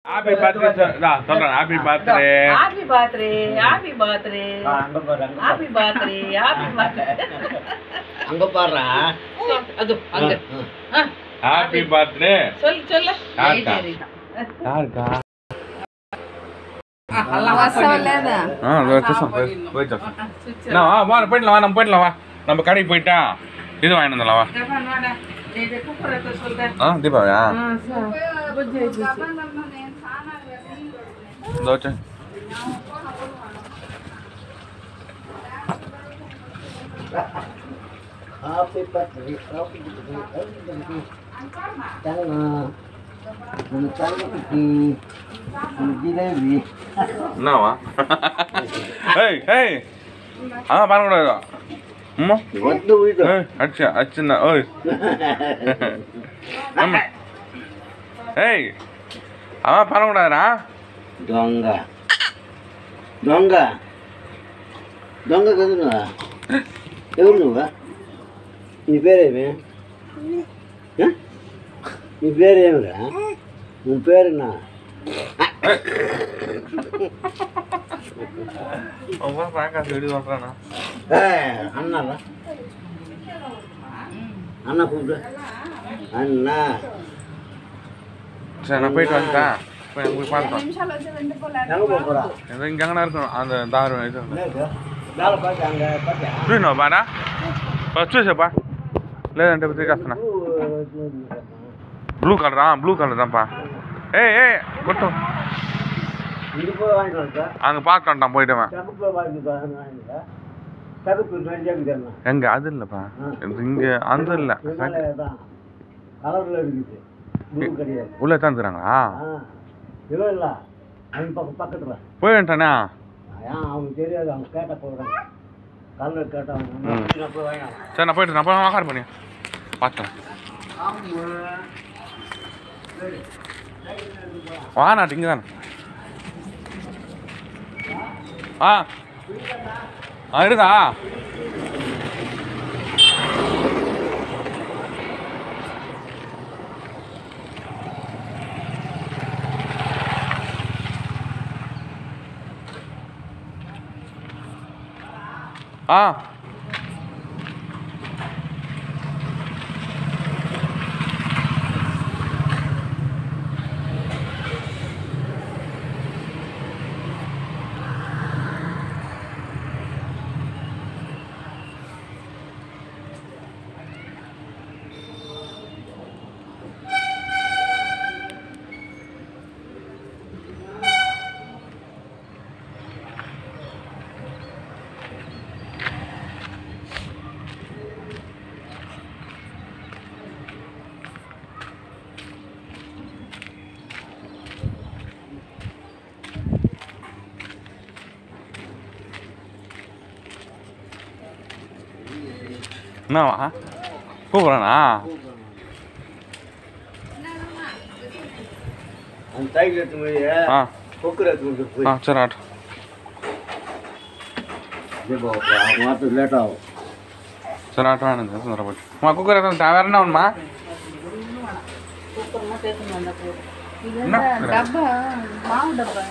Happy birthday சொல்றேன். Happy birthday happy birthday happy birthday அங்க பாரு ஹாப்பி பர்த்டே ஹாப்பி பர்த்டே அங்க பாரு அது அங்க ஹாப்பி பர்த்டே சொல்லு யாருக்கா போயிடலாம் நம்ம போயிடலாம் வா. நம்ம கடைக்கு போயிட்டா இது வாங்கிட்டு வந்துடலாம் வா. தீபாவளியா தோச்சு ஹாப்பி பர்த்டே ஹாப்பி பர்த்டே நம்ம தங்கச்சி ஜிலேபி என்னவா ஏய் ஏய் பண்ணக்கூடாது அம்மா வந்து வீடு அச்சா அச்சுண்ணா ஓய் அம்மா ஏய் பண்ணக்கூடாதுடா దొంగ దొంగ దొంగ కదా నువ్వు ఎవరు నువ్వు నీ పేరేమి నీ పేరేమిరా నువ్వు పేరునా అన్నారా అన్న కూడు అన్న சரி நான் போயிட்டு வந்துட்டேன். போய் பார்த்தோம் இங்கே எங்கன்னா இருக்கணும் அந்த தாரம் இது చూసినావా బాగా చూసాపా లేదంటే తీసేస్తున్నా. బ్లూ కలర్ தான்ப்பா. ஏய் கொட்டும் அங்கே பார்க்கட்டான் போயிட்டவன் எங்க அது இல்லைப்பா இங்கே அந்த இல்லை உள்ளே தந்துடுறாங்களா போய் வந்துட்டானே தெரியாது அவங்க கேட்ட போகிறாங்க கலர் கேட்டாங்க சரி நான் போயிட்டு நான் போய் வாக்கார் பண்ணி பார்த்தேன் வானாட்டு இங்கே தானே இருக்குதா என்னவா கூப்பிட்றானா அந்த சைக்கிள் எடுத்து போய் கொக்குற எடுத்து போய் சரி ஆட்டும் மாற்ற லேட் ஆகும் சரி ஆட்டம் வேணும் சுந்தர போட்டு குக்கர் வேற என்ன ஒன்றுமா டப்பா மாவு டப்பா